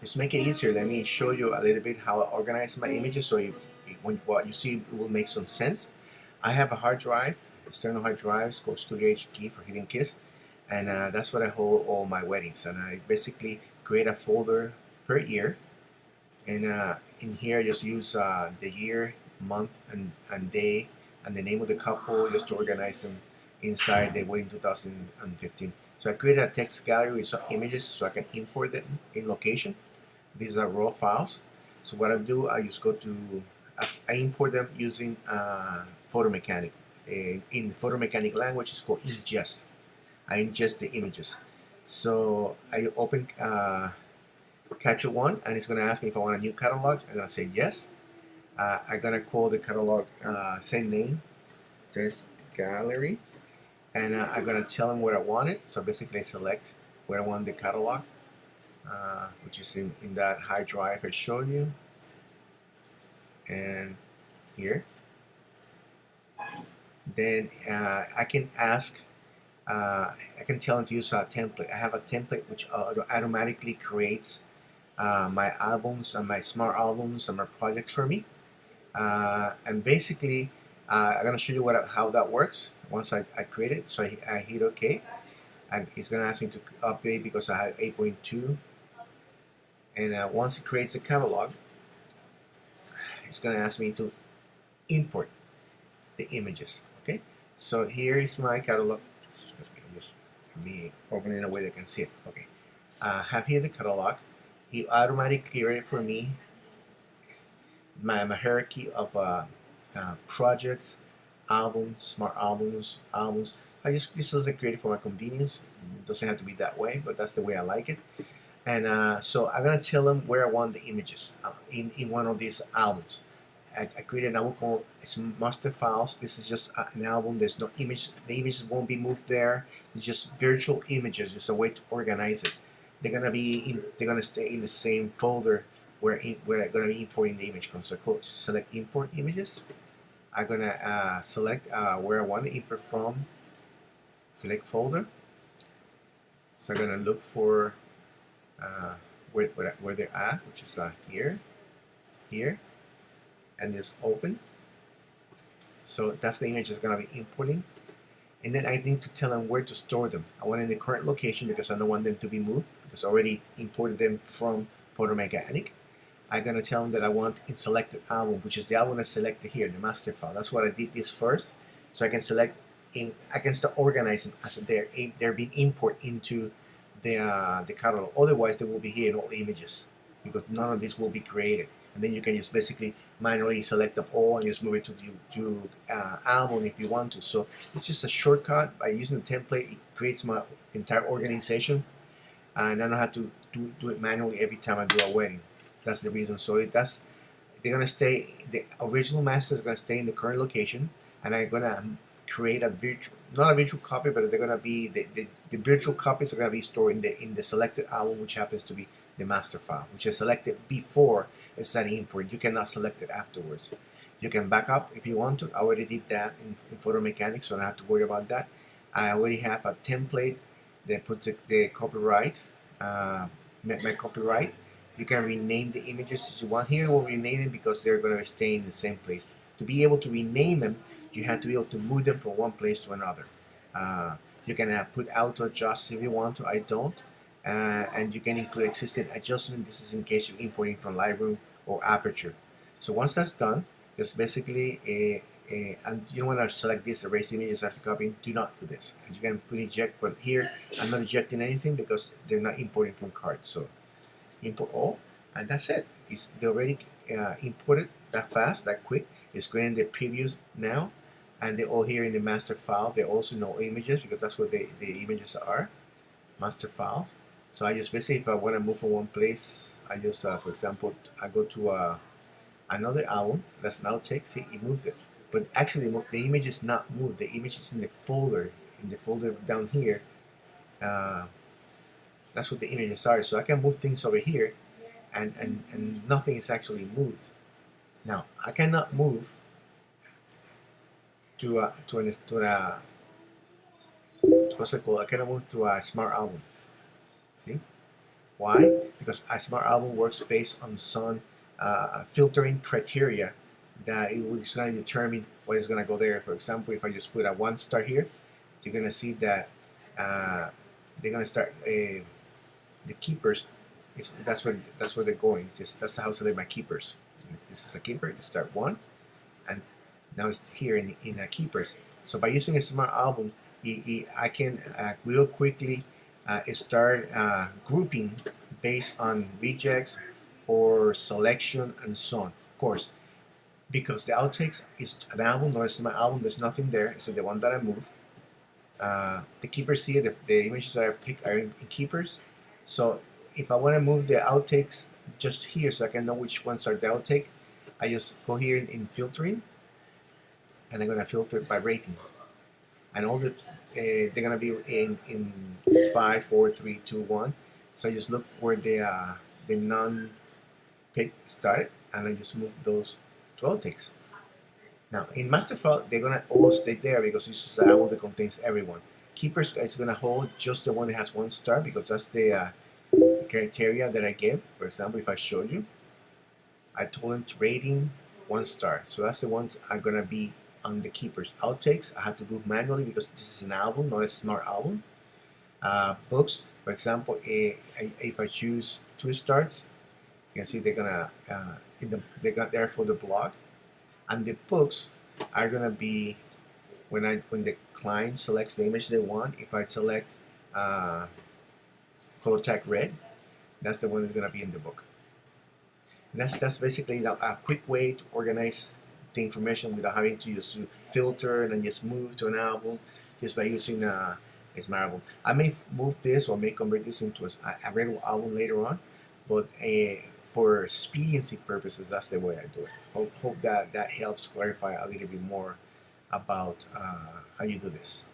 Just to make it easier, let me show you a little bit how I organize my images so when what you see will make some sense. I have a hard drive, external hard drives called Studio HK for Hidden Kiss, and that's what I hold all my weddings. And I basically create a folder per year, and in here I just use the year, month, and day, and the name of the couple just to organize them inside the wedding 2015. So I created a text gallery with some images so I can import them in location. These are raw files. So what I do, I just go to, I import them using Photo Mechanic. In Photo Mechanic language, it's called ingest. I ingest the images. So I open Capture One, and it's going to ask me if I want a new catalog. I'm going to say yes. I'm going to call the catalog same name, this gallery, and I'm going to tell them where I want it. So basically, I select where I want the catalog, which is in that hard drive I showed you, and here. Then I can ask, I can tell them to use a template. I have a template which automatically creates my albums and my smart albums and my projects for me. And basically, I'm gonna show you how that works once I create it. So I hit OK, and it's gonna ask me to update because I have 8.2. And once it creates a catalog, it's gonna ask me to import the images. Okay, so here is my catalog. Excuse me, just let me open it in a way they can see it. Okay, have here the catalog. He automatically created for me my hierarchy of projects, albums, smart albums. This was created for my convenience. It doesn't have to be that way, but that's the way I like it. And so I'm gonna tell them where I want the images in one of these albums. I created an album called it's master files. This is just an album. There's no image. The images won't be moved there. It's just virtual images. It's a way to organize it. They're gonna stay in the same folder where I'm gonna be importing the image from. So select import images. I'm gonna select where I want to import from. Select folder. So I'm gonna look for where they're at, which is here, and just open. So that's the image that's going to be importing. And then I need to tell them where to store them. I want in the current location because I don't want them to be moved because I already imported them from Photo Mechanic. I'm going to tell them that I want in selected album, which is the album I selected here, the master file. That's what I did this first. So I can select, I can start organizing as they're being imported into the catalog. Otherwise, they will be here in all images because none of this will be created. And then you can just basically manually select them all and just move it to album if you want to. So it's just a shortcut. By using the template, it creates my entire organization, and I don't have to do it manually every time I do a wedding. That's the reason. So they're gonna stay. The original masters are gonna stay in the current location, and I'm gonna create a virtual, not a virtual copy, but they're gonna be the virtual copies are gonna be stored in the selected album, which happens to be the master file, which is selected before it's an import. You cannot select it afterwards. You can back up if you want to. I already did that in Photo Mechanics, so I don't have to worry about that. I already have a template that puts the copyright, my copyright. You can rename the images as you want. Here we'll rename them because they're going to stay in the same place. To be able to rename them, you have to be able to move them from one place to another. You can put auto adjust if you want to. I don't. And you can include existing adjustment. This is in case you're importing from Lightroom or Aperture. So once that's done, just basically and you want to select this erase images after copying. Do not do this. You can put eject, but here I'm not ejecting anything because they're not importing from cards. So import all, and that's it. They already imported that fast, that quick. It's creating the previews now, and they're all here in the master file. They also know images because that's what the images are, master files. So I just basically, if I want to move from one place, I just, for example, I go to another album. That's now take. See, it moved it, but actually the image is not moved. The image is in the folder down here. That's what the images are. So I can move things over here, and nothing is actually moved. Now I cannot move to what's it called? I cannot move to a smart album. See, Why? Because a smart album works based on some filtering criteria that it's going to determine what is going to go there. For example, if I just put a 1 star here, you're going to see that they're going to start the keepers. That's where they're going. It's just that's how I select my keepers. This is a keeper. You start 1, and now it's here in a keepers. So by using a smart album, I can real quickly start grouping based on rejects or selection and so on. Of course, because the outtakes is an album, not a smart album. There's nothing there. It's the one that I move. The keepers see it. The images that I pick are in keepers. So if I want to move the outtakes just here, so I can know which ones are the outtake, I just go here in filtering, and I'm gonna filter by rating, and all they're gonna be in 5, 4, 3, 2, 1. So I just look where the non-pick started, and I just move those to outtakes. Now in master file, they're gonna all stay there because this is an album that contains everyone. Keepers is gonna hold just the one that has 1 star because that's the criteria that I gave. For example, if I show you, I told them to rating 1 star. So that's the ones I'm gonna be on the keepers. Outtakes I have to do manually because this is an album, not a smart album. Books, for example, if I choose 2 stars, you can see they're gonna they got there for the blog, and the books are gonna be when the client selects the image they want. If I select color tag red, that's the one that's gonna be in the book. And that's basically a quick way to organize the information without having to just filter and then just move to an album just by using a smart album. I may move this or may convert this into a regular album later on, but for expediency purposes, that's the way I do it. Hope that helps clarify a little bit more about how you do this.